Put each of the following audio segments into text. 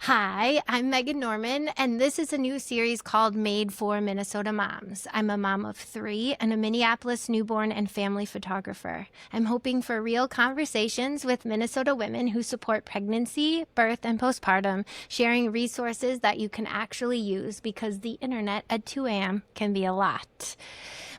Hi, I'm Megan Norman, and this is a new series called Made for Minnesota Moms. I'm a mom of three and a Minneapolis newborn and family photographer. I'm hoping for real conversations with Minnesota women who support pregnancy, birth, and postpartum, sharing resources that you can actually use because the internet at 2 a.m. can be a lot.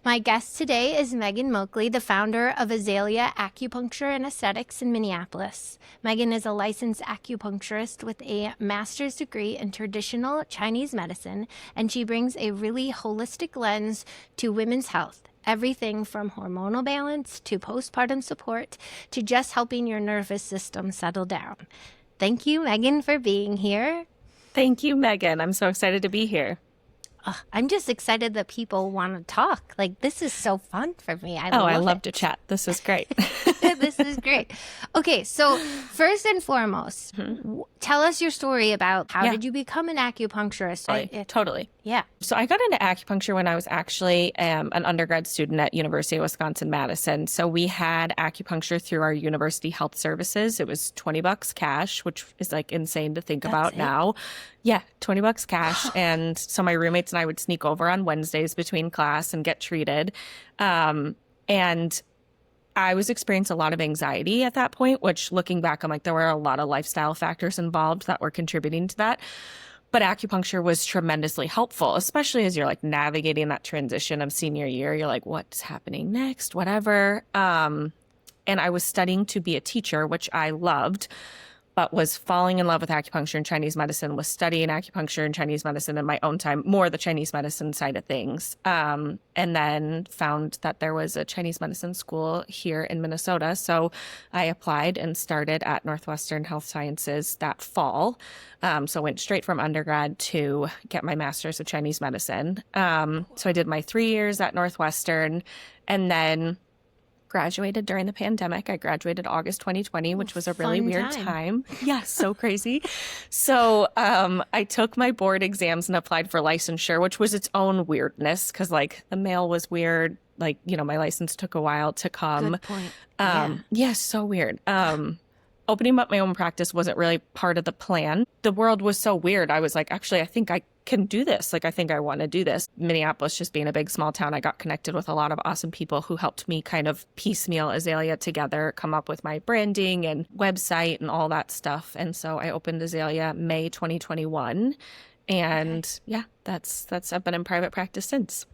My guest today is Meaghan Moakly, the founder of Azalea Acupuncture and Aesthetics in Minneapolis. Meaghan is a licensed acupuncturist with a master's degree in traditional Chinese medicine, and she brings a really holistic lens to women's health. Everything from hormonal balance to postpartum support to just helping your nervous system settle down. Thank you, Meaghan, for being here. Thank you, Megan. I'm so excited to be here. I'm just excited that people want to talk. Like, this is so fun for me. I love to chat. This is great. This is great. Okay, so first and foremost, tell us your story about how did you become an acupuncturist? Totally. Yeah. So I got into acupuncture when I was actually an undergrad student at University of Wisconsin-Madison. So we had acupuncture through our university health services. It was $20 cash, which is like insane to think about now. Yeah, $20 cash. And so my roommates and I would sneak over on Wednesdays between class and get treated. And I was experiencing a lot of anxiety at that point, which looking back, I'm like, there were a lot of lifestyle factors involved that were contributing to that. But acupuncture was tremendously helpful, especially as you're like navigating that transition of senior year. You're like, what's happening next? Whatever. And I was studying to be a teacher, which I loved, but was falling in love with acupuncture and Chinese medicine, was studying acupuncture and Chinese medicine in my own time, more the Chinese medicine side of things. And then found that there was a Chinese medicine school here in Minnesota. So I applied and started at Northwestern Health Sciences that fall. So went straight from undergrad to get my master's of Chinese medicine. So I did my 3 years at Northwestern and then graduated during the pandemic. I graduated August 2020, which was a really weird time. Yeah, so crazy. So I took my board exams and applied for licensure, which was its own weirdness because like the mail was weird. Like, you know, my license took a while to come. Good point. Yeah, so weird. Opening up my own practice wasn't really part of the plan. The world was so weird. I was like, actually, I think I can do this. Like, I think I want to do this. Minneapolis, just being a big, small town, I got connected with a lot of awesome people who helped me kind of piecemeal Azalea together, come up with my branding and website and all that stuff. And so I opened Azalea May 2021. And yeah, that's I've been in private practice since.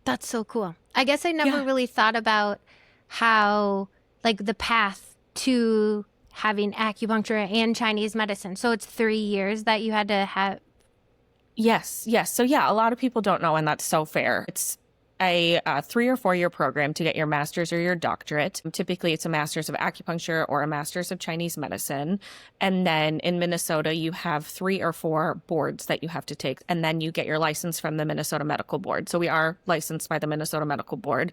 That's so cool. I guess I never really thought about how, like, the path to having acupuncture and Chinese medicine. So it's 3 years that you had to have. Yes. So yeah, a lot of people don't know, and that's so fair. It's a 3 or 4 year program to get your master's or your doctorate. Typically, it's a master's of acupuncture or a master's of Chinese medicine. And then in Minnesota, you have 3 or 4 boards that you have to take. And then you get your license from the Minnesota Medical Board. So we are licensed by the Minnesota Medical Board,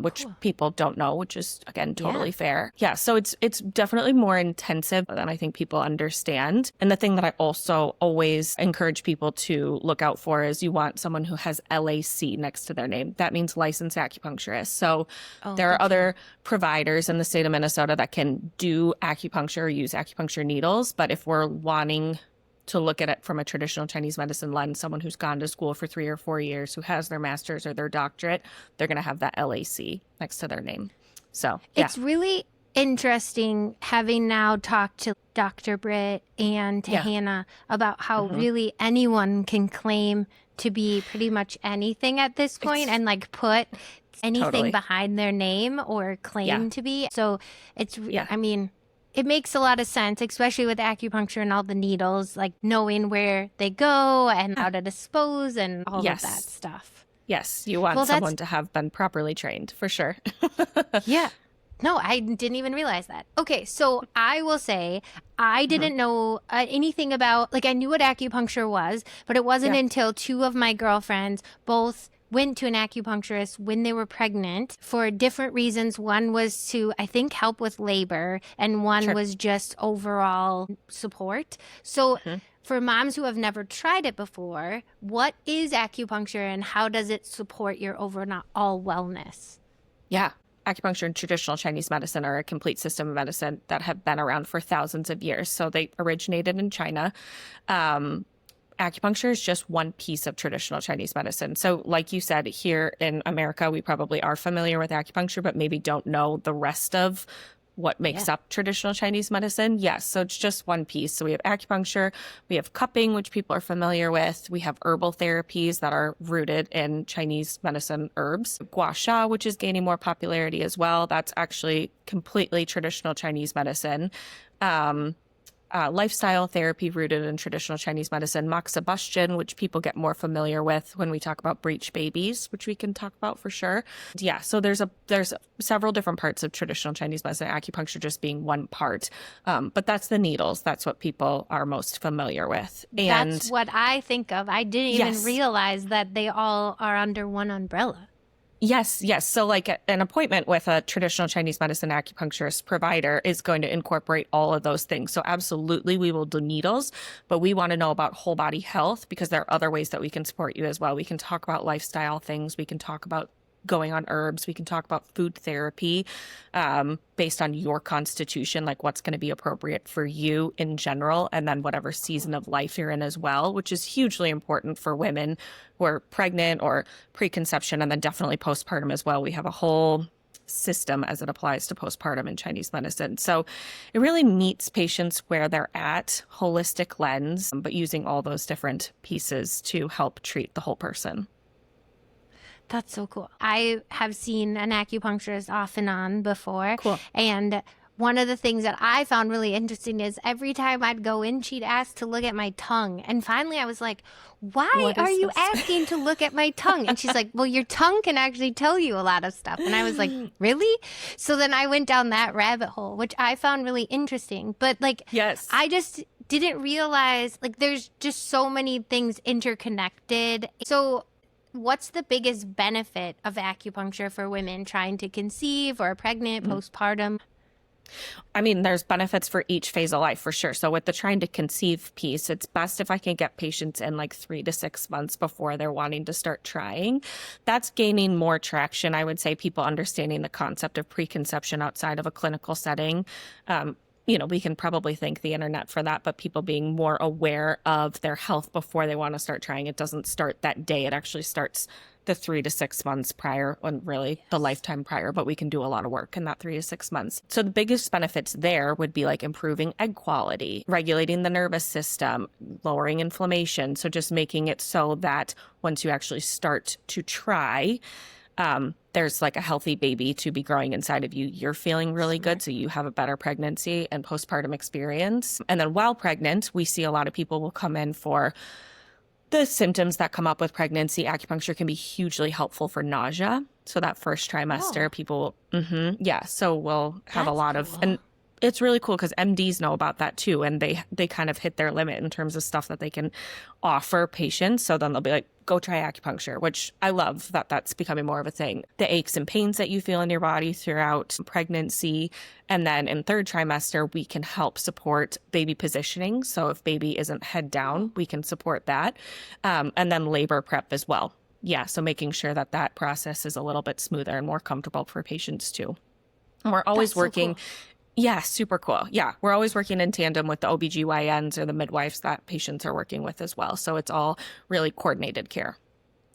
which people don't know, which is, again, totally fair. Yeah, so it's definitely more intensive than I think people understand. And the thing that I also always encourage people to look out for is you want someone who has LAC next to their name. That means licensed acupuncturist. So there are other providers in the state of Minnesota that can do acupuncture or use acupuncture needles. But if we're wanting to look at it from a traditional Chinese medicine lens, someone who's gone to school for 3 or 4 years, who has their master's or their doctorate, they're going to have that LAC next to their name. So it's really interesting having now talked to Dr. Britt and to Hannah about how really anyone can claim to be pretty much anything at this point and like put anything behind their name or claim to be. So it's, I mean, it makes a lot of sense, especially with acupuncture and all the needles, like knowing where they go and how to dispose and all of that stuff. Yes, you want someone to have been properly trained, for sure. Yeah. No, I didn't even realize that. Okay, so I will say I didn't know anything about, like I knew what acupuncture was, but it wasn't until 2 of my girlfriends both went to an acupuncturist when they were pregnant for different reasons. One was to, I think, help with labor, and one was just overall support. So for moms who have never tried it before, what is acupuncture and how does it support your overall wellness? Yeah. acupuncture and traditional Chinese medicine are a complete system of medicine that have been around for thousands of years. So they originated in China. Acupuncture is just one piece of traditional Chinese medicine. So like you said, here in America, we probably are familiar with acupuncture, but maybe don't know the rest of what makes up traditional Chinese medicine. Yes. So it's just one piece. So we have acupuncture, we have cupping, which people are familiar with. We have herbal therapies that are rooted in Chinese medicine herbs. Gua sha, which is gaining more popularity as well. That's actually completely traditional Chinese medicine. Lifestyle therapy rooted in traditional Chinese medicine, moxibustion, which people get more familiar with when we talk about breech babies, which we can talk about for sure. Yeah, so there's several different parts of traditional Chinese medicine, acupuncture just being one part. But that's the needles. That's what people are most familiar with. And that's what I think of. I didn't even realize that they all are under one umbrella. Yes. So like an appointment with a traditional Chinese medicine acupuncturist provider is going to incorporate all of those things. So absolutely, we will do needles, but we want to know about whole body health because there are other ways that we can support you as well. We can talk about lifestyle things. We can talk about going on herbs. We can talk about food therapy based on your constitution, like what's going to be appropriate for you in general, and then whatever season of life you're in as well, which is hugely important for women who are pregnant or preconception, and then definitely postpartum as well. We have a whole system as it applies to postpartum in Chinese medicine. So it really meets patients where they're at, holistic lens, but using all those different pieces to help treat the whole person. That's so cool. I have seen an acupuncturist off and on before. Cool. And one of the things that I found really interesting is every time I'd go in, she'd ask to look at my tongue. And finally I was like, why are you asking to look at my tongue? And she's like, well, your tongue can actually tell you a lot of stuff. And I was like, really? So then I went down that rabbit hole, which I found really interesting. But like, yes, I just didn't realize like there's just so many things interconnected. So what's the biggest benefit of acupuncture for women trying to conceive or pregnant, postpartum? I mean, there's benefits for each phase of life for sure. So with the trying to conceive piece, it's best if I can get patients in like 3 to 6 months before they're wanting to start trying. That's gaining more traction. I would say people understanding the concept of preconception outside of a clinical setting. We can probably thank the internet for that, but people being more aware of their health before they want to start trying. It doesn't start that day. It actually starts the 3 to 6 months prior, and really the lifetime prior, but we can do a lot of work in that 3 to 6 months. So the biggest benefits there would be like improving egg quality, regulating the nervous system, lowering inflammation. So just making it so that once you actually start to try, there's like a healthy baby to be growing inside of you. You're feeling really good, so you have a better pregnancy and postpartum experience. And then while pregnant, we see a lot of people will come in for the symptoms that come up with pregnancy. Acupuncture can be hugely helpful for nausea. So that first trimester, people, so we'll have a lot of, and it's really cool because MDs know about that too. And they kind of hit their limit in terms of stuff that they can offer patients. So then they'll be like, go try acupuncture, which I love that that's becoming more of a thing. The aches and pains that you feel in your body throughout pregnancy. And then in third trimester, we can help support baby positioning. So if baby isn't head down, we can support that. And then labor prep as well. Yeah. So making sure that that process is a little bit smoother and more comfortable for patients too. And we're always working. So cool. Yeah, super cool. Yeah, we're always working in tandem with the OBGYNs or the midwives that patients are working with as well. So it's all really coordinated care.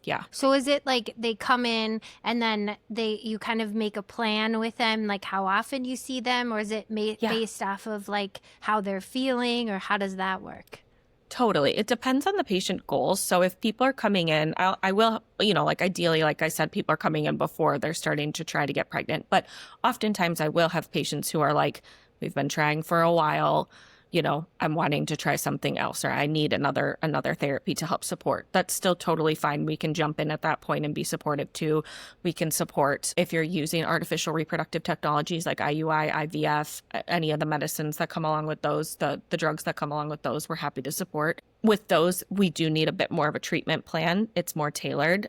Yeah. So is it like they come in and then you kind of make a plan with them, like how often you see them, or is it based off of like how they're feeling, or how does that work? Totally. It depends on the patient goals. So if people are coming in, I will, like ideally, like I said, people are coming in before they're starting to try to get pregnant. But oftentimes I will have patients who are like, we've been trying for a while, I'm wanting to try something else, or I need another therapy to help support. That's still totally fine. We can jump in at that point and be supportive too. We can support if you're using artificial reproductive technologies like IUI, IVF, any of the medicines that come along with those, the drugs that come along with those, we're happy to support. With those, we do need a bit more of a treatment plan. It's more tailored.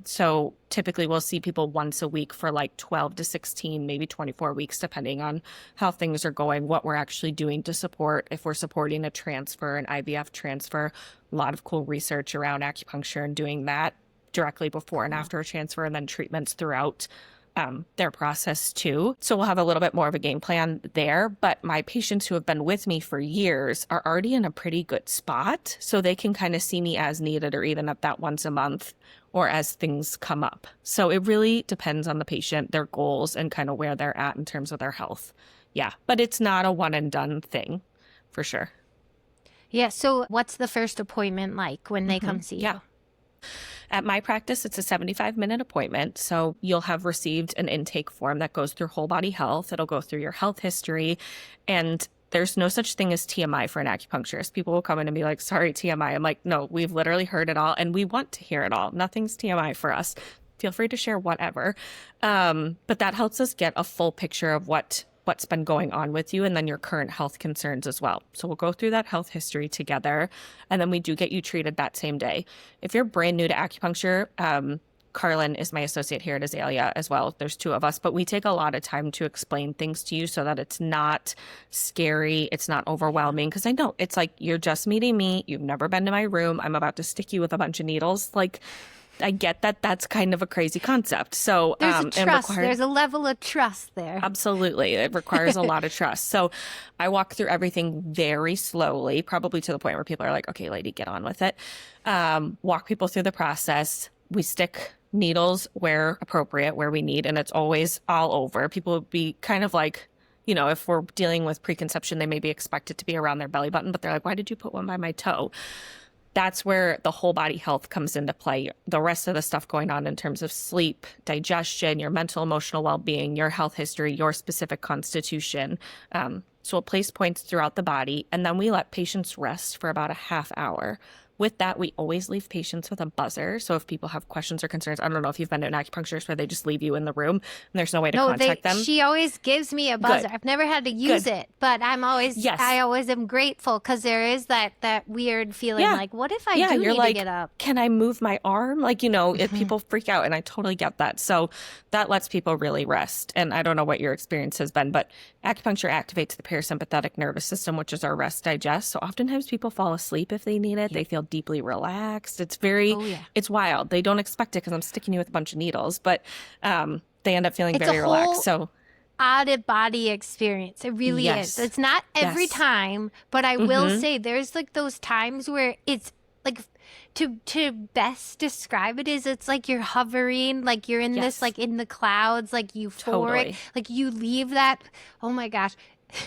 So typically we'll see people once a week for like 12 to 16, maybe 24 weeks, depending on how things are going, what we're actually doing to support. If we're supporting a transfer, an IVF transfer, a lot of cool research around acupuncture and doing that directly before and after a transfer, and then treatments throughout their process too. So we'll have a little bit more of a game plan there. But my patients who have been with me for years are already in a pretty good spot. So they can kind of see me as needed or even at that once a month or as things come up. So it really depends on the patient, their goals, and kind of where they're at in terms of their health. Yeah. But it's not a one and done thing for sure. Yeah. So what's the first appointment like when they come see you? Yeah. At my practice, it's a 75-minute appointment. So you'll have received an intake form that goes through whole body health. It'll go through your health history. And there's no such thing as TMI for an acupuncturist. People will come in and be like, sorry, TMI. I'm like, no, we've literally heard it all and we want to hear it all. Nothing's TMI for us. Feel free to share whatever. But that helps us get a full picture of what's been going on with you and then your current health concerns as well. So we'll go through that health history together and then we do get you treated that same day. If you're brand new to acupuncture, Carlin is my associate here at Azalea as well. There's two of us, but we take a lot of time to explain things to you so that it's not scary. It's not overwhelming because I know it's like, you're just meeting me. You've never been to my room. I'm about to stick you with a bunch of needles. Like, I get that that's kind of a crazy concept. So there's a trust. There's a level of trust there. Absolutely. It requires a lot of trust. So I walk through everything very slowly, probably to the point where people are like, okay, lady, get on with it. Walk people through the process. We stick needles where appropriate, where we need, and it's always all over. People would be kind of like, if we're dealing with preconception, they may be expected to be around their belly button, but they're like, why did you put one by my toe? That's where the whole body health comes into play. The rest of the stuff going on in terms of sleep, digestion, your mental, emotional well-being, your health history, your specific constitution. So we'll place points throughout the body, and then we let patients rest for about a half hour. With that, we always leave patients with a buzzer. So if people have questions or concerns, I don't know if you've been to an acupuncturist where they just leave you in the room and there's no way to contact them. She always gives me a buzzer. Good. I've never had to use it, but I always am grateful because there is that weird feeling like, what if I do need to get up? Can I move my arm? Like, if people freak out, and I totally get that. So that lets people really rest. And I don't know what your experience has been, but acupuncture activates the parasympathetic nervous system, which is our rest digest. So oftentimes people fall asleep if they need it. They feel deeply relaxed. It's it's wild. They don't expect it because I'm sticking you with a bunch of needles, but they end up feeling very relaxed. So out-of-body experience. It really is. It's not every time, but I will say there's like those times where it's like, to best describe it is, it's like you're hovering, like you're in this, like in the clouds, like euphoric, Totally. like you leave that. Oh my gosh.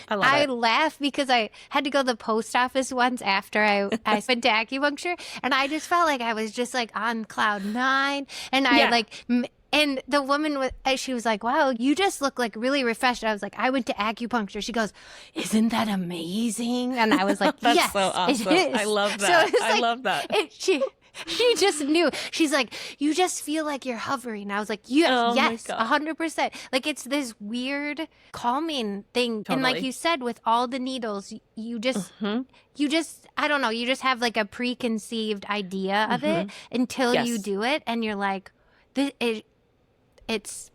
I laugh because I had to go to the post office once after I went to acupuncture, and I just felt like I was just like on cloud nine, and and the woman she was like, wow, you just look like really refreshed. I was like, I went to acupuncture. She goes, isn't that amazing? And I was like, That's yes, so awesome. it is. I love that. So I love that. She just knew. She's like, you just feel like you're hovering. I was like, yes, 100%. Like, it's this weird calming thing. Totally. And like you said, with all the needles, you just, I don't know, you just have like a preconceived idea of it until you do it. And you're like, it's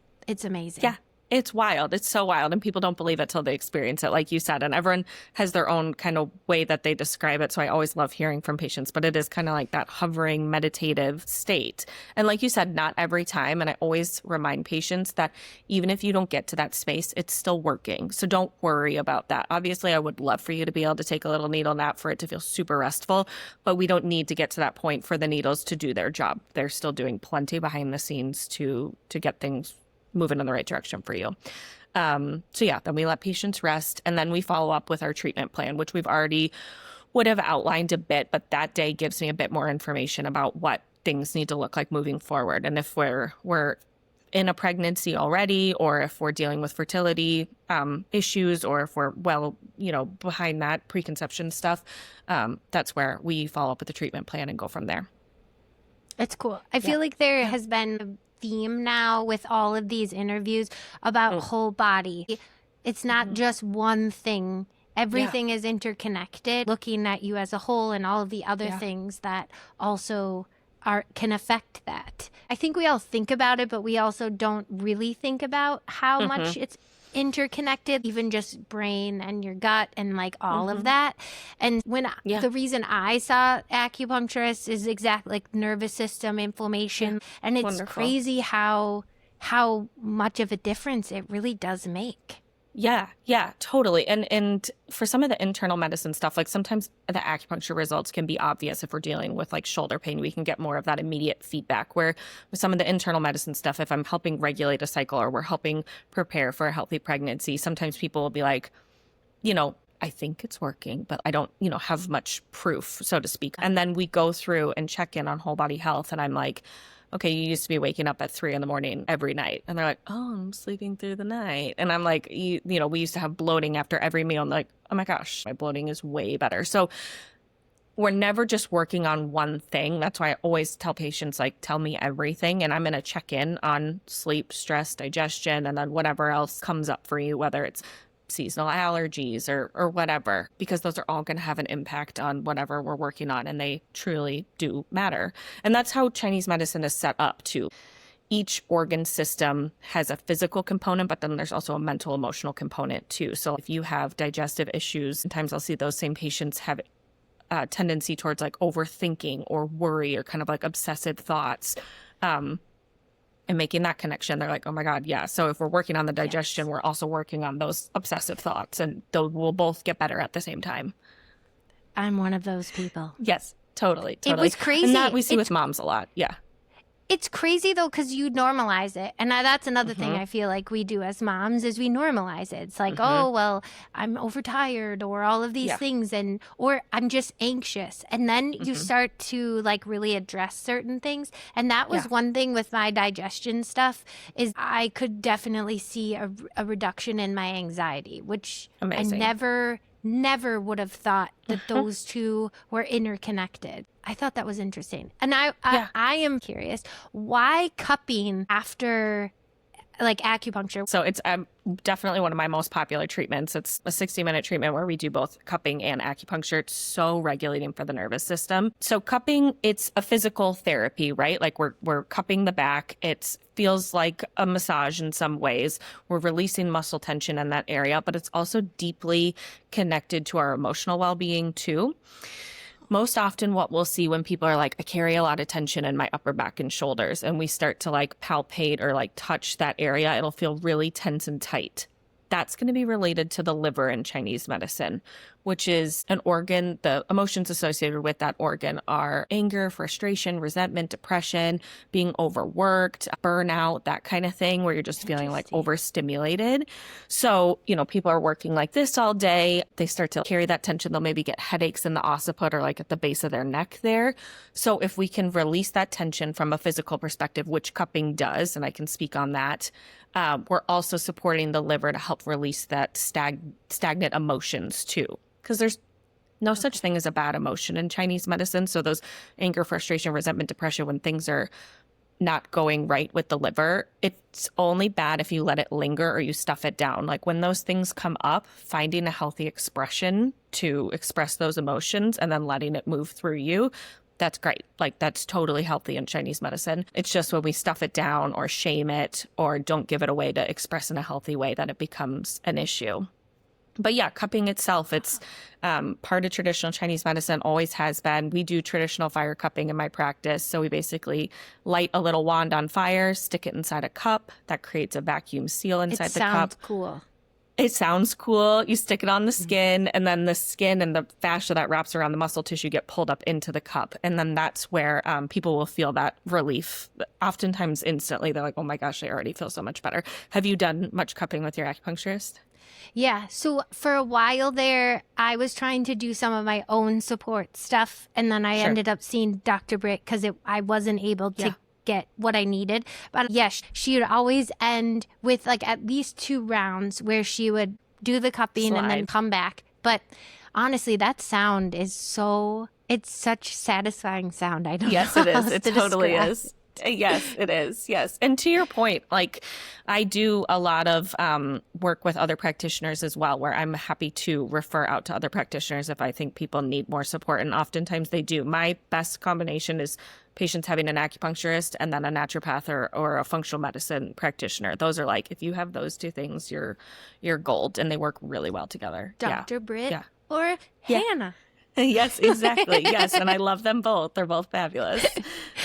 amazing. Yeah. It's wild. It's so wild. And people don't believe it till they experience it, like you said. And everyone has their own kind of way that they describe it. So I always love hearing from patients, but it is kind of like that hovering meditative state. And like you said, not every time. And I always remind patients that even if you don't get to that space, it's still working. So don't worry about that. Obviously, I would love for you to be able to take a little needle nap for it to feel super restful, but we don't need to get to that point for the needles to do their job. They're still doing plenty behind the scenes to get things moving in the right direction for you. Then we let patients rest, and then we follow up with our treatment plan, which we've already would have outlined a bit, but that day gives me a bit more information about what things need to look like moving forward. And if we're in a pregnancy already, or if we're dealing with fertility issues, or if we're behind that preconception stuff, that's where we follow up with the treatment plan and go from there. It's cool. I feel like there has been theme now with all of these interviews about whole body. It's not just one thing. Everything is interconnected, looking at you as a whole and all of the other things that also can affect that. I think we all think about it, but we also don't really think about how much it's interconnected, even just brain and your gut and like all of that. And the reason I saw acupuncturist is exactly like nervous system inflammation. And it's crazy how how much of a difference it really does make. Yeah, totally. And for some of the internal medicine stuff, like sometimes the acupuncture results can be obvious if we're dealing with like shoulder pain. We can get more of that immediate feedback. Where with some of the internal medicine stuff, if I'm helping regulate a cycle or we're helping prepare for a healthy pregnancy, sometimes people will be like, I think it's working, but I don't, have much proof, so to speak. And then we go through and check in on whole body health. And I'm like, okay, you used to be waking up at 3 a.m. every night. And they're like, oh, I'm sleeping through the night. And I'm like, we used to have bloating after every meal. I'm like, oh my gosh, my bloating is way better. So we're never just working on one thing. That's why I always tell patients, like, tell me everything. And I'm going to check in on sleep, stress, digestion, and then whatever else comes up for you, whether it's seasonal allergies or whatever, because those are all going to have an impact on whatever we're working on, and they truly do matter. And that's how Chinese medicine is set up too. Each organ system has a physical component, but then there's also a mental, emotional component too. So if you have digestive issues, sometimes I'll see those same patients have a tendency towards like overthinking or worry or kind of like obsessive thoughts. And making that connection, they're like, oh my God, yeah. So if we're working on the digestion, we're also working on those obsessive thoughts, and those will both get better at the same time. I'm one of those people. Yes, totally. It was crazy. And that we see with moms a lot. Yeah. It's crazy, though, because you normalize it. And that's another thing I feel like we do as moms is we normalize it. It's like, oh, well, I'm overtired or all of these things, or I'm just anxious. And then you start to like really address certain things. And that was one thing with my digestion stuff is I could definitely see a reduction in my anxiety, which Amazing. I never would have thought that those two were interconnected. I thought that was interesting. And I am curious, why cupping after like acupuncture? So it's definitely one of my most popular treatments. It's a 60-minute treatment where we do both cupping and acupuncture. It's so regulating for the nervous system. So cupping, it's a physical therapy, right? Like we're cupping the back. It feels like a massage in some ways. We're releasing muscle tension in that area, but it's also deeply connected to our emotional well-being too. Most often what we'll see when people are like, I carry a lot of tension in my upper back and shoulders, and we start to like palpate or like touch that area, it'll feel really tense and tight. That's going to be related to the liver in Chinese medicine, which is an organ. The emotions associated with that organ are anger, frustration, resentment, depression, being overworked, burnout, that kind of thing, where you're just feeling like overstimulated. So, people are working like this all day. They start to carry that tension. They'll maybe get headaches in the occiput or like at the base of their neck there. So if we can release that tension from a physical perspective, which cupping does, and I can speak on that, we're also supporting the liver to help release that stagnant emotions too. Because there's no such thing as a bad emotion in Chinese medicine. So those anger, frustration, resentment, depression, when things are not going right with the liver, it's only bad if you let it linger or you stuff it down. Like when those things come up, finding a healthy expression to express those emotions and then letting it move through you, that's great. Like that's totally healthy in Chinese medicine. It's just when we stuff it down or shame it or don't give it a way to express in a healthy way that it becomes an issue. But yeah, cupping itself, it's part of traditional Chinese medicine, always has been. We do traditional fire cupping in my practice. So we basically light a little wand on fire, stick it inside a cup. That creates a vacuum seal inside the cup. It sounds cool. It sounds cool. You stick it on the skin, and then the skin and the fascia that wraps around the muscle tissue get pulled up into the cup. And then that's where people will feel that relief. Oftentimes instantly, they're like, oh my gosh, I already feel so much better. Have you done much cupping with your acupuncturist? Yeah. So for a while there, I was trying to do some of my own support stuff. And then I ended up seeing Dr. Britt because I wasn't able to get what I needed. But yes, she would always end with like at least 2 rounds where she would do the cupping and then come back. But honestly, that sound is it's such satisfying sound. I don't know. Yes, it is. It totally is. Yes, it is. Yes. And to your point, like I do a lot of work with other practitioners as well, where I'm happy to refer out to other practitioners if I think people need more support. And oftentimes they do. My best combination is patients having an acupuncturist and then a naturopath or a functional medicine practitioner. Those are like, if you have those 2 things, you're gold, and they work really well together. Dr. Britt or Hannah. Yes, exactly. Yes. And I love them both. They're both fabulous.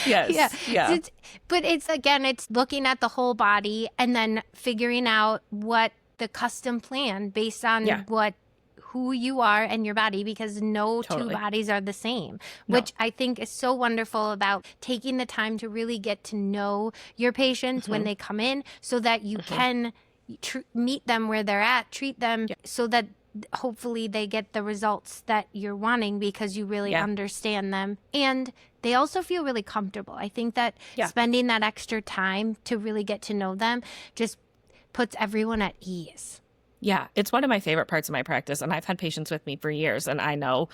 Yes. Yeah. But it's looking at the whole body and then figuring out what the custom plan based on who you are and your body, because no two bodies are the same, which I think is so wonderful about taking the time to really get to know your patients when they come in, so that you can meet them where they're at, treat them so that hopefully they get the results that you're wanting because you really understand them. And they also feel really comfortable. I think that spending that extra time to really get to know them just puts everyone at ease. Yeah, it's one of my favorite parts of my practice. And I've had patients with me for years, and I know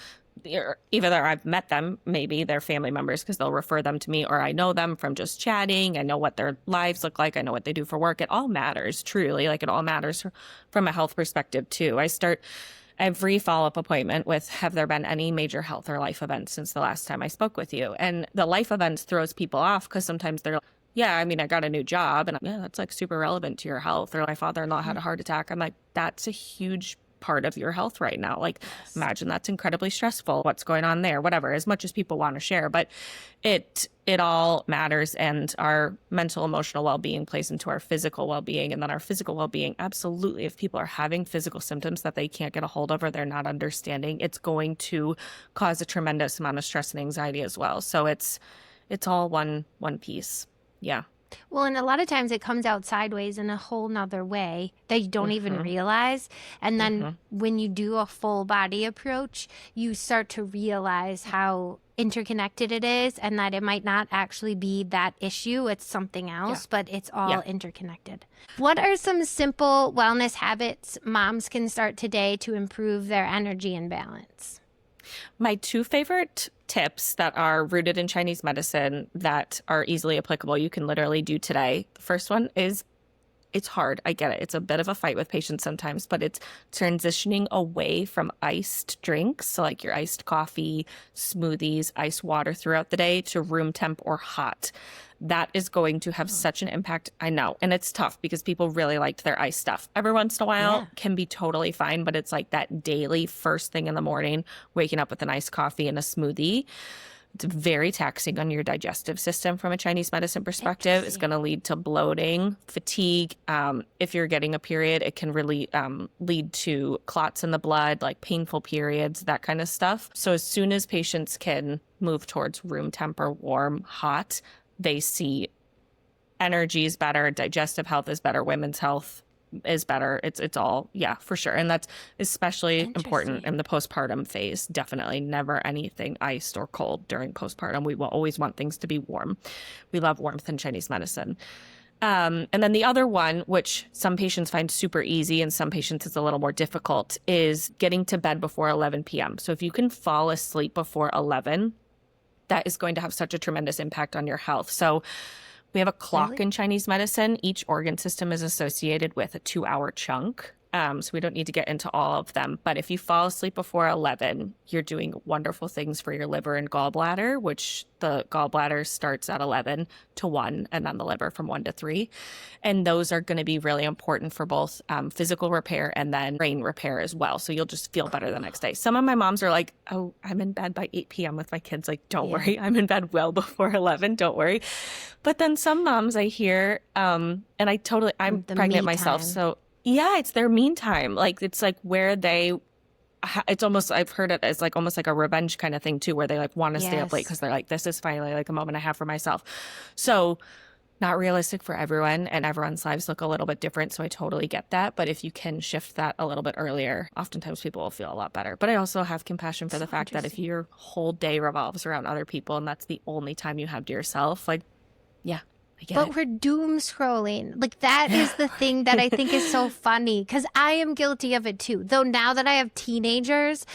either I've met them, maybe they're family members because they'll refer them to me, or I know them from just chatting. I know what their lives look like. I know what they do for work. It all matters, truly. Like, it all matters from a health perspective, too. I start every follow-up appointment with, have there been any major health or life events since the last time I spoke with you? And the life events throws people off because sometimes they're like, yeah, I mean, I got a new job, and that's like super relevant to your health. Or my father-in-law had a heart attack. I'm like, that's a huge part of your health right now. Like, imagine that's incredibly stressful. What's going on there? Whatever, as much as people want to share, but it all matters. And our mental, emotional well-being plays into our physical well-being, and then our physical well-being. Absolutely. If people are having physical symptoms that they can't get a hold of or they're not understanding, it's going to cause a tremendous amount of stress and anxiety as well. So it's all one piece. Yeah. Well, and a lot of times it comes out sideways in a whole nother way that you don't even realize. And then when you do a full body approach, you start to realize how interconnected it is, and that it might not actually be that issue. It's something else, but it's all interconnected. What are some simple wellness habits moms can start today to improve their energy and balance? My two favorite tips that are rooted in Chinese medicine that are easily applicable, you can literally do today. The first one is, it's hard. I get it. It's a bit of a fight with patients sometimes, but it's transitioning away from iced drinks. So like your iced coffee, smoothies, iced water throughout the day, to room temp or hot. That is going to have such an impact. I know. And it's tough because people really liked their iced stuff. Every once in a while can be totally fine, but it's like that daily first thing in the morning, waking up with an iced coffee and a smoothie. It's very taxing on your digestive system from a Chinese medicine perspective. It's going to lead to bloating, fatigue. If you're getting a period, it can really lead to clots in the blood, like painful periods, that kind of stuff. So as soon as patients can move towards room temp or warm, hot, they see energy is better, digestive health is better, women's health is better. It's all, for sure. And that's especially important in the postpartum phase. Definitely never anything iced or cold during postpartum. We will always want things to be warm. We love warmth in Chinese medicine. And then the other one, which some patients find super easy and some patients it's a little more difficult, is getting to bed before 11 p.m. So if you can fall asleep before 11, that is going to have such a tremendous impact on your health. So we have a clock in Chinese medicine. Each organ system is associated with a 2-hour chunk. So we don't need to get into all of them. But if you fall asleep before 11, you're doing wonderful things for your liver and gallbladder, which the gallbladder starts at 11 to 1, and then the liver from 1 to 3. And those are going to be really important for both physical repair and then brain repair as well. So you'll just feel better the next day. Some of my moms are like, oh, I'm in bed by 8 p.m. with my kids. Like, don't worry. I'm in bed well before 11. Don't worry. But then some moms I hear, and I'm pregnant myself. So yeah, it's their mean time. Like, it's like where it's almost, I've heard it as like almost like a revenge kind of thing too, where they like want to stay up late because they're like, this is finally like a moment I have for myself. So not realistic for everyone, and everyone's lives look a little bit different. So I totally get that. But if you can shift that a little bit earlier, oftentimes people will feel a lot better. But I also have compassion for the fact that if your whole day revolves around other people and that's the only time you have to yourself, like, But we're doom scrolling. Like, that is the thing that I think is so funny, because I am guilty of it too. Though now that I have teenagers,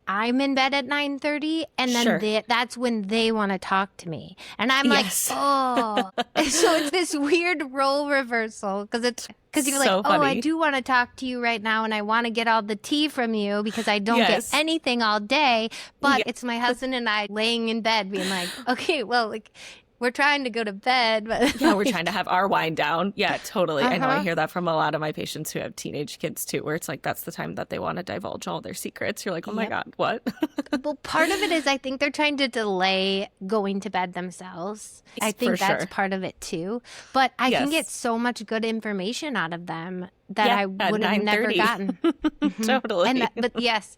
I'm in bed at 9:30, and then that's when they want to talk to me. And I'm like, oh. So it's this weird role reversal, because you're like, oh, I do want to talk to you right now, and I want to get all the tea from you because I don't get anything all day. But it's my husband and I laying in bed being like, okay, well, like, we're trying to go to bed, but Yeah, we're trying to have our wind down. Yeah, totally. I know I Uh-huh. hear that from a lot of my patients who have teenage kids too, where it's like that's the time that they want to divulge all their secrets. You're like, oh my Yep. God, what? Well, part of it is I think they're trying to delay going to bed themselves. I think For that's sure. part of it too. But I can get Yes. so much good information out of them that Yeah, I at would have never 9:30. gotten. Mhm. Totally. And but yes,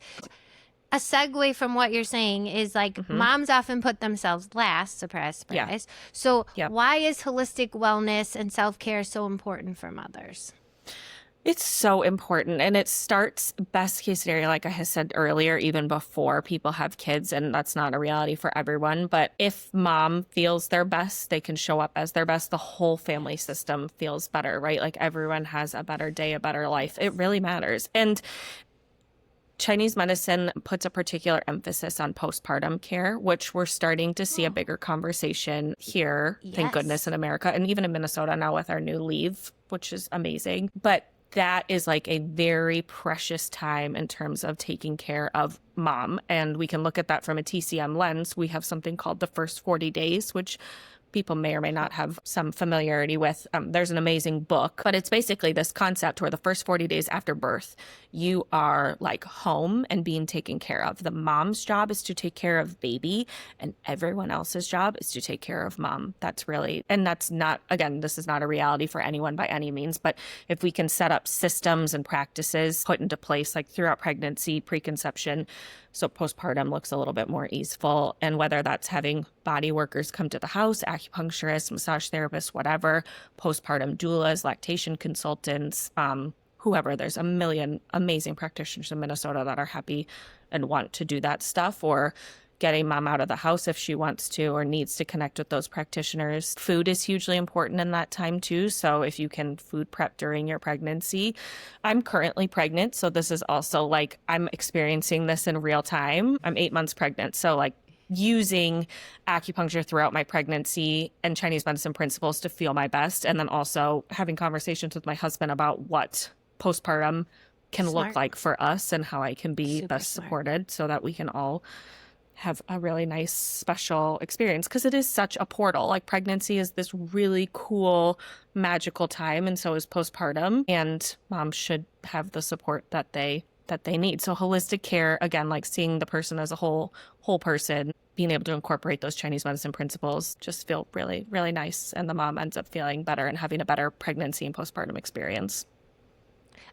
a segue from what you're saying is like hmm moms often put themselves last, surprise, Yeah. surprise. So Yep. why is holistic wellness and self-care so important for mothers? It's so important. And it starts best case scenario, like I had said earlier, even before people have kids. And that's not a reality for everyone. But if mom feels their best, they can show up as their best. The whole family system feels better, right? Like everyone has a better day, a better life. It really matters. And Chinese medicine puts a particular emphasis on postpartum care, which we're starting to see a bigger conversation here, thank goodness, Yes. in America and even in Minnesota now with our new leave, which is amazing. But that is like a very precious time in terms of taking care of mom. And we can look at that from a TCM lens. We have something called the first 40 days, which people may or may not have some familiarity with. There's an amazing book, but it's basically this concept where the first 40 days after birth, you are like home and being taken care of. The mom's job is to take care of baby, and everyone else's job is to take care of mom. That's really, and that's not, again, this is not a reality for anyone by any means, but if we can set up systems and practices put into place like throughout pregnancy, preconception, so postpartum looks a little bit more easeful. And whether that's having body workers come to the house, acupuncturists, massage therapists, whatever, postpartum doulas, lactation consultants, whoever. There's a million amazing practitioners in Minnesota that are happy and want to do that stuff, or getting mom out of the house if she wants to or needs to connect with those practitioners. Food is hugely important in that time too. So if you can food prep during your pregnancy. I'm currently pregnant, so this is also like I'm experiencing this in real time. I'm 8 months pregnant. So like using acupuncture throughout my pregnancy and Chinese medicine principles to feel my best. And then also having conversations with my husband about what postpartum can Smart. look like for us and how I can be Super best smart. supported so that we can all have a really nice special experience, because it is such a portal. Like pregnancy is this really cool magical time, and so is postpartum, and moms should have the support that they need. So holistic care, again, like seeing the person as a whole person, being able to incorporate those Chinese medicine principles just feel really, really nice, and the mom ends up feeling better and having a better pregnancy and postpartum experience.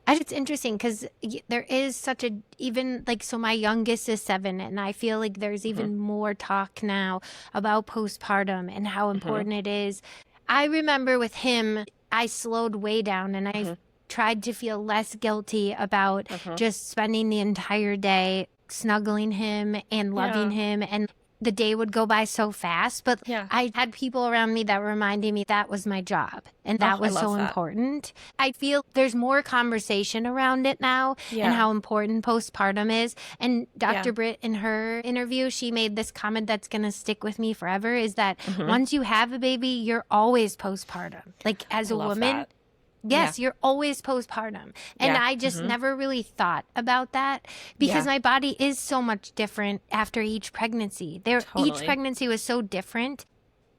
It's interesting because there is such a, even like, so my youngest is 7, and I feel like there's even more talk now about postpartum and how important it is. I remember with him, I slowed way down, and I tried to feel less guilty about just spending the entire day snuggling him and loving him, and the day would go by so fast. But Yeah. I had people around me that reminded me that was my job, and that I was love so that. important. I feel there's more conversation around it now, Yeah. and how important postpartum is. And Dr. Yeah. Britt, in her interview, she made this comment that's going to stick with me forever, is that once you have a baby, you're always postpartum. Like, as a love woman, that. yes, you're always postpartum. And Yeah. I just never really thought about that, because Yeah. my body is so much different after each pregnancy. Each Totally. pregnancy was so different.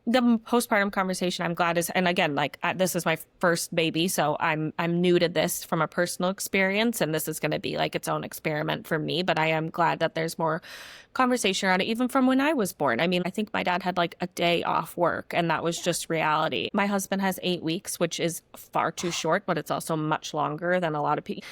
The postpartum conversation, I'm glad is, and again, like this is my first baby, so I'm new to this from a personal experience, and this is going to be like its own experiment for me. But I am glad that there's more conversation around it, even from when I was born. I mean, I think my dad had like a day off work, and that was just reality. My husband has 8 weeks, which is far too short, but it's also much longer than a lot of people.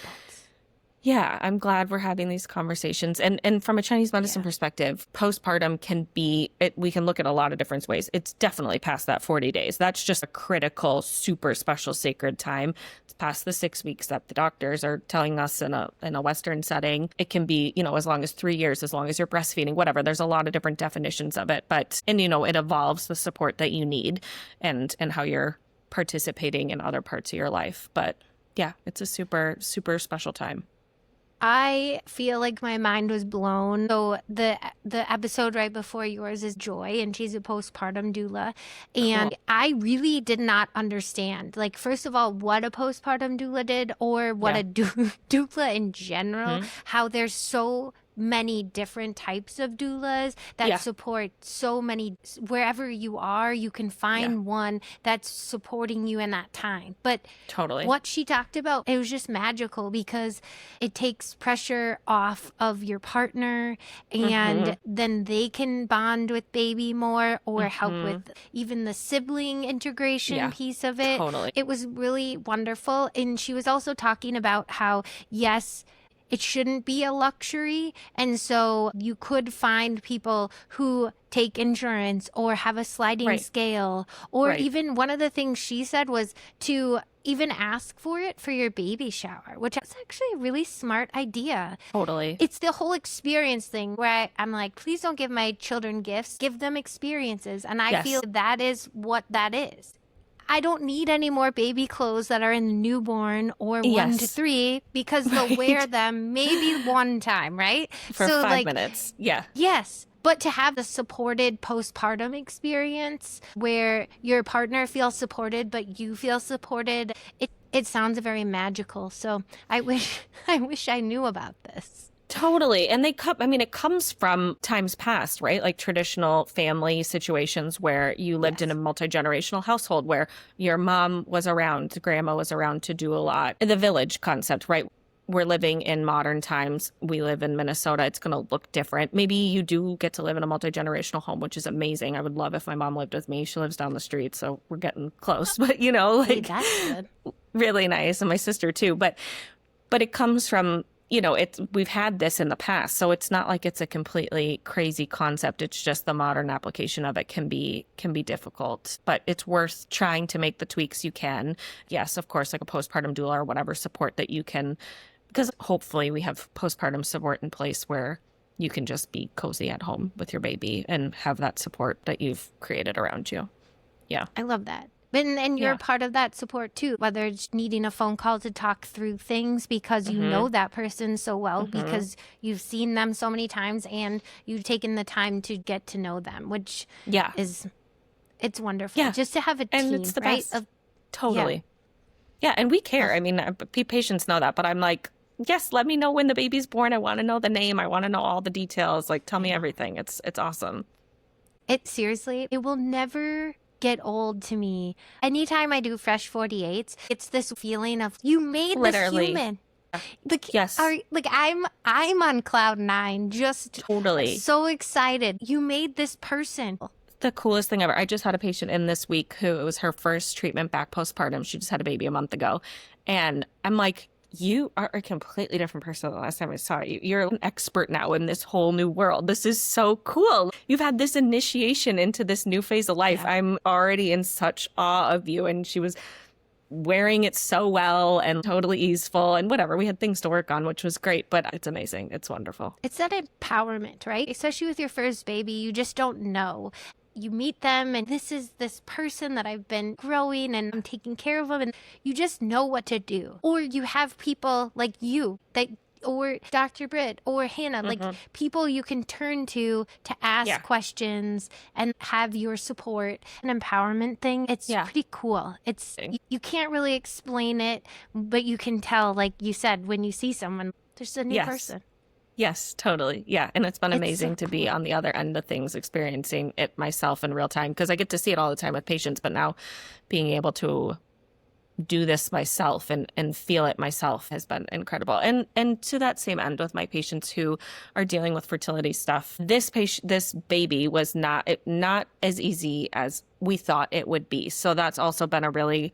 Yeah, I'm glad we're having these conversations. And from a Chinese medicine perspective, postpartum can be, we can look at a lot of different ways. It's definitely past that 40 days. That's just a critical, super special, sacred time. It's past the 6 weeks that the doctors are telling us in a Western setting. It can be, as long as 3 years, as long as you're breastfeeding, whatever. There's a lot of different definitions of it. And it evolves the support that you need and how you're participating in other parts of your life. But yeah, it's a super, super special time. I feel like my mind was blown. So the episode right before yours is Joy, and she's a postpartum doula. And Cool. I really did not understand, like, first of all, what a postpartum doula did, or what Yeah. a doula in general, how they're so many different types of doulas that support so many. Wherever you are, you can find one that's supporting you in that time. But Totally. what she talked about, it was just magical because it takes pressure off of your partner, and then they can bond with baby more or help with even the sibling integration piece of it. Totally. It was really wonderful. And she was also talking about how, yes, it shouldn't be a luxury. And so you could find people who take insurance or have a sliding scale. Or even one of the things she said was to even ask for it for your baby shower, which is actually a really smart idea. Totally. It's the whole experience thing where I'm like, please don't give my children gifts, give them experiences. And I feel that is what that is. I don't need any more baby clothes that are in newborn or 1 to 3 because they'll wear them maybe one time, right? For 5 minutes. Yeah. Yes. But to have the supported postpartum experience where your partner feels supported, but you feel supported, it sounds very magical. So I wish I knew about this. Totally. And it comes from times past, right? Like traditional family situations where you lived in a multi-generational household where your mom was around, grandma was around to do a lot. The village concept, right? We're living in modern times. We live in Minnesota. It's going to look different. Maybe you do get to live in a multi-generational home, which is amazing. I would love if my mom lived with me. She lives down the street, so we're getting close. But, Hey, that's good. Really nice. And my sister too. But it comes from, we've had this in the past, so it's not like it's a completely crazy concept. It's just the modern application of it can be difficult, but it's worth trying to make the tweaks you can. Yes, of course, like a postpartum doula or whatever support that you can, because hopefully we have postpartum support in place where you can just be cozy at home with your baby and have that support that you've created around you. Yeah. I love that. And you're part of that support too, whether it's needing a phone call to talk through things because you know that person so well because you've seen them so many times and you've taken the time to get to know them, which is, it's wonderful. Yeah. Just to have a team, and it's the right? best. Totally. Yeah. And we care. I mean, patients know that, but I'm like, yes, let me know when the baby's born. I want to know the name. I want to know all the details. Like, tell me everything. It's awesome. Seriously, it will never get old to me. Anytime I do Fresh 48s, it's this feeling of you made this human. Yes. I'm on cloud 9, just totally so excited. You made this person. The coolest thing ever. I just had a patient in this week who it was her first treatment back postpartum. She just had a baby a month ago. And I'm like, you are a completely different person than the last time I saw you. You're an expert now in this whole new world. This is so cool. You've had this initiation into this new phase of life. Yeah. I'm already in such awe of you. And she was wearing it so well and totally easeful and whatever. We had things to work on, which was great, but it's amazing. It's wonderful. It's that empowerment, right? Especially with your first baby, you just don't know. You meet them and this is this person that I've been growing and I'm taking care of them and you just know what to do. Or you have people like you or Dr. Britt or Hannah, like people you can turn to ask questions and have your support. An empowerment thing, it's pretty cool. It's you can't really explain it, but you can tell, like you said, when you see someone, there's a new person. Yes, totally. Yeah. And it's been amazing to be on the other end of things, experiencing it myself in real time, because I get to see it all the time with patients, but now being able to do this myself and feel it myself has been incredible. And to that same end with my patients who are dealing with fertility stuff, this baby was not as easy as we thought it would be. So that's also been a really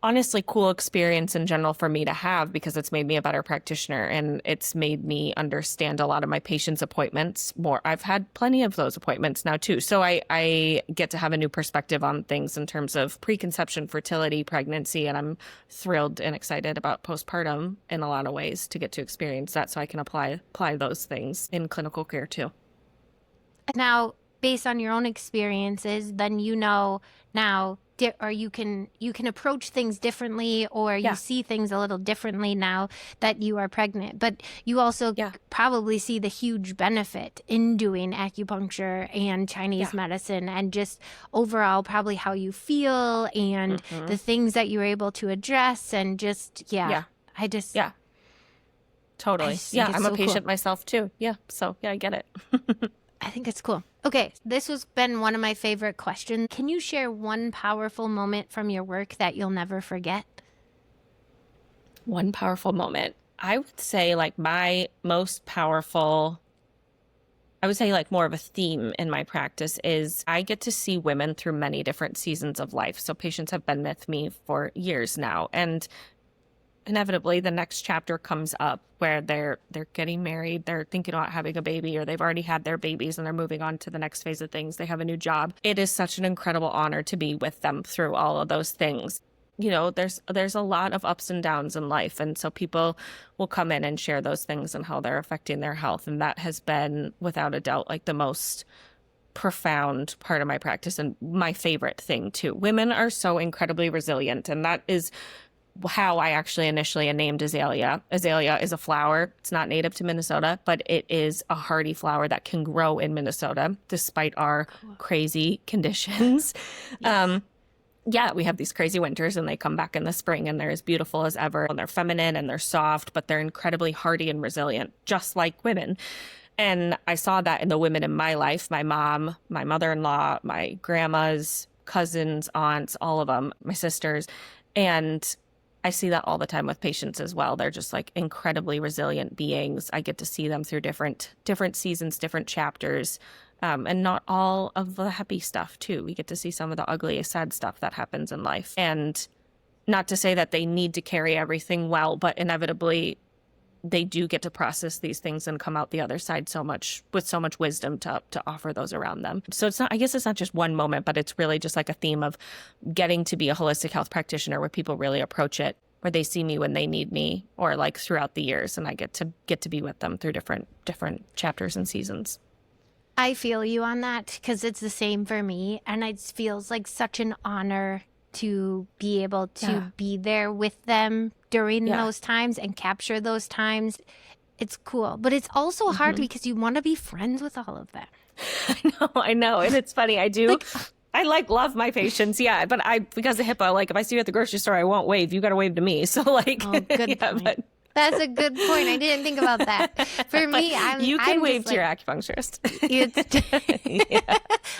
honestly cool experience in general for me to have, because it's made me a better practitioner and it's made me understand a lot of my patients' appointments more. I've had plenty of those appointments now too. So I get to have a new perspective on things in terms of preconception, fertility, pregnancy, and I'm thrilled and excited about postpartum in a lot of ways to get to experience that so I can apply those things in clinical care too. Now, based on your own experiences, then you know now, or you can approach things differently, or you see things a little differently now that you are pregnant. But you also probably see the huge benefit in doing acupuncture and Chinese medicine, and just overall probably how you feel and the things that you're able to address, and just Totally. just Yeah, think it's I'm a so cool. patient myself too. Yeah. So yeah, I get it. I think it's cool. Okay, this has been one of my favorite questions. Can you share one powerful moment from your work that you'll never forget? One powerful moment. I would say like my most powerful, I would say like more of a theme in my practice is I get to see women through many different seasons of life. So patients have been with me for years now, and inevitably the next chapter comes up where they're getting married, they're thinking about having a baby, or they've already had their babies and they're moving on to the next phase of things. They have a new job. It is such an incredible honor to be with them through all of those things. You know, there's a lot of ups and downs in life, and so people will come in and share those things and how they're affecting their health, and that has been without a doubt like the most profound part of my practice and my favorite thing too. Women are so incredibly resilient, and that is how I actually initially named Azalea. Azalea is a flower. It's not native to Minnesota, but it is a hardy flower that can grow in Minnesota despite our crazy conditions. Yes. Yeah, we have these crazy winters and they come back in the spring and they're as beautiful as ever. And they're feminine and they're soft, but they're incredibly hardy and resilient, just like women. And I saw that in the women in my life, my mom, my mother-in-law, my grandmas, cousins, aunts, all of them, my sisters. And I see that all the time with patients as well. They're just like incredibly resilient beings. I get to see them through different seasons, different chapters, and not all of the happy stuff too. We get to see some of the ugly, sad stuff that happens in life. And not to say that they need to carry everything well, but inevitably they do get to process these things and come out the other side with so much wisdom to offer those around them. So I guess it's not just one moment, but it's really just like a theme of getting to be a holistic health practitioner where people really approach it, where they see me when they need me, or like throughout the years, and I get to be with them through different chapters and seasons. I feel you on that because it's the same for me. And it feels like such an honor to be able to be there with them during those times and capture those times. It's cool. But it's also hard because you want to be friends with all of them. I know. And it's funny. I do. I love my patients. Yeah. But because of HIPAA, like if I see you at the grocery store, I won't wave. You got to wave to me. So like, oh, good point. That's a good point. I didn't think about that. For me, you can I'm wave just to like, your acupuncturist.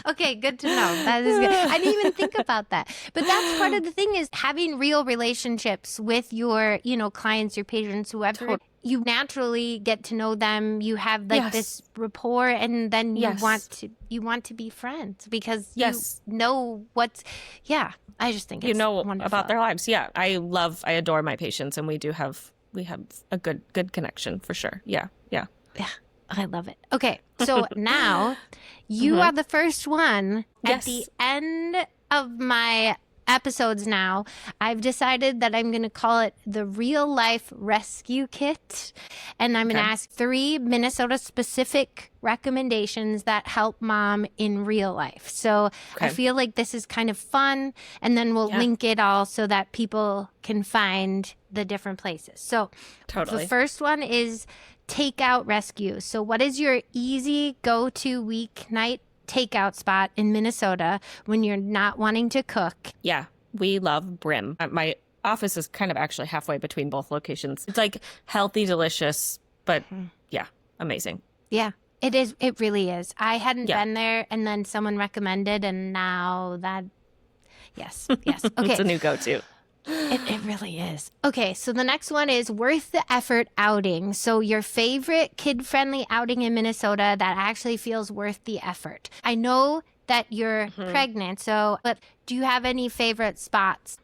Okay, good to know. That is good. I didn't even think about that. But that's part of the thing is having real relationships with your, clients, your patients, whoever. You naturally get to know them. You have like this rapport, and then you want to be friends because you know what's. Yeah, I just think it's wonderful. About their lives. Yeah, I adore my patients, and we have a good connection for sure. Yeah. I love it. Okay, so now you are the first one. At the end of my episodes now, I've decided that I'm going to call it the Real Life Rescue Kit. And I'm going to ask 3 Minnesota-specific recommendations that help mom in real life. So I feel like this is kind of fun. And then we'll link it all so that people can find the different places. So the first one is takeout rescue. So what is your easy go-to weeknight takeout spot in Minnesota when you're not wanting to cook? Yeah, we love Brim. My office is kind of actually halfway between both locations. It's like healthy, delicious, but amazing. Yeah, it is. It really is. I hadn't been there, and then someone recommended, and now that, yes. Okay. It's a new go-to. It really is. Okay, so the next one is worth the effort outing. So your favorite kid-friendly outing in Minnesota that actually feels worth the effort. I know that you're pregnant, but do you have any favorite spots?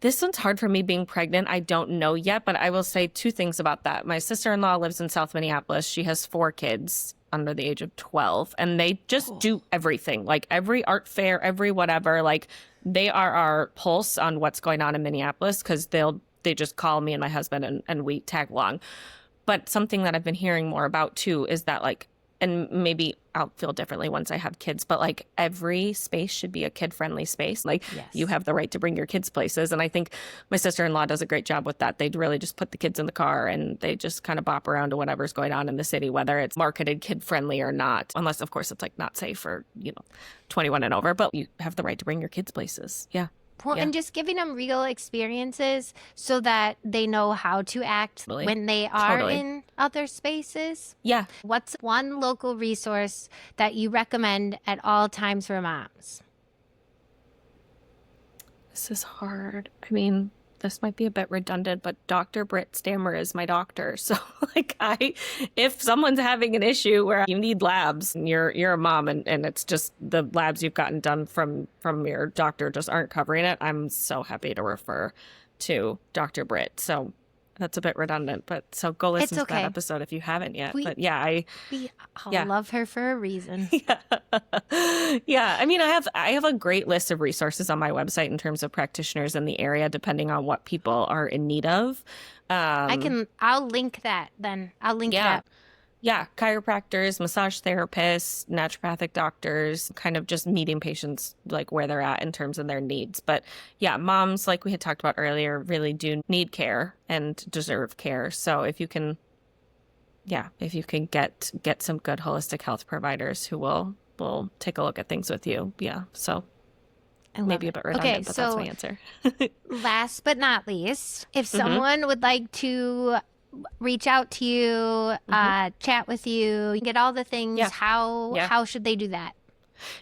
This one's hard for me being pregnant. I don't know yet, but I will say 2 things about that. My sister-in-law lives in South Minneapolis. She has 4 kids under the age of 12, and they just do everything, like every art fair, every whatever. Like they are our pulse on what's going on in Minneapolis because they just call me and my husband and we tag along. But something that I've been hearing more about too is that like, and maybe I'll feel differently once I have kids, but like every space should be a kid-friendly space. Like you have the right to bring your kids places. And I think my sister-in-law does a great job with that. They'd really just put the kids in the car and they just kind of bop around to whatever's going on in the city, whether it's marketed kid-friendly or not. Unless, of course, it's like not safe for, 21 and over, but you have the right to bring your kids places. Yeah. Well, Yeah. and just giving them real experiences so that they know how to act Totally. when they are Totally. in other spaces. Yeah. What's one local resource that you recommend at all times for moms? This is hard. I mean, this might be a bit redundant, but Dr. Britt Stammer is my doctor. So like if someone's having an issue where you need labs and you're a mom and it's just the labs you've gotten done from your doctor just aren't covering it, I'm so happy to refer to Dr. Britt. So that's a bit redundant, but so go listen to that episode if you haven't yet. But yeah, we all love her for a reason. Yeah. I mean, I have a great list of resources on my website in terms of practitioners in the area, depending on what people are in need of. I'll link that then. I'll link that. Yeah, chiropractors, massage therapists, naturopathic doctors, kind of just meeting patients like where they're at in terms of their needs. But yeah, moms, like we had talked about earlier, really do need care and deserve care. So if you can get some good holistic health providers who will take a look at things with you. Yeah. So maybe a bit redundant, but that's my answer. Last but not least, if someone would like to reach out to you, chat with you, get all the things, how should they do that?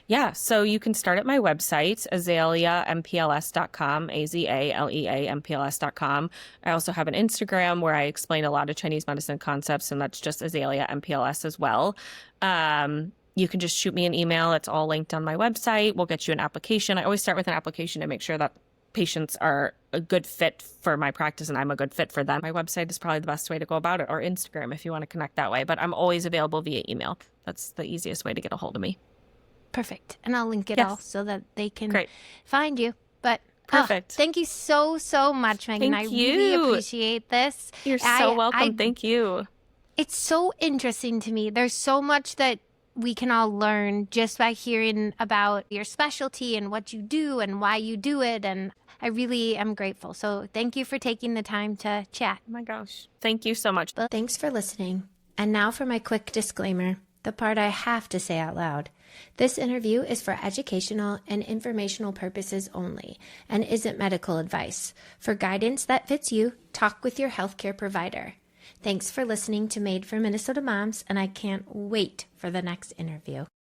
Yeah, so you can start at my website, azaleampls.com, azaleampls.com. I also have an Instagram where I explain a lot of Chinese medicine concepts, and that's just Azalea MPLS as well. You can just shoot me an email. It's all linked on my website. We'll get you an application. I always start with an application to make sure that patients are a good fit for my practice and I'm a good fit for them. My website is probably the best way to go about it, or Instagram if you want to connect that way. But I'm always available via email. That's the easiest way to get a hold of me. Perfect. And I'll link it all so that they can find you. But perfect. Thank you so much, Meaghan. I really appreciate this. You're so welcome. Thank you. It's so interesting to me. There's so much that we can all learn just by hearing about your specialty and what you do and why you do it. And I really am grateful. So thank you for taking the time to chat. Oh my gosh. Thank you so much. Well, thanks for listening. And now for my quick disclaimer, the part I have to say out loud. This interview is for educational and informational purposes only and isn't medical advice. For guidance that fits you, talk with your healthcare provider. Thanks for listening to Made for Minnesota Moms, and I can't wait for the next interview.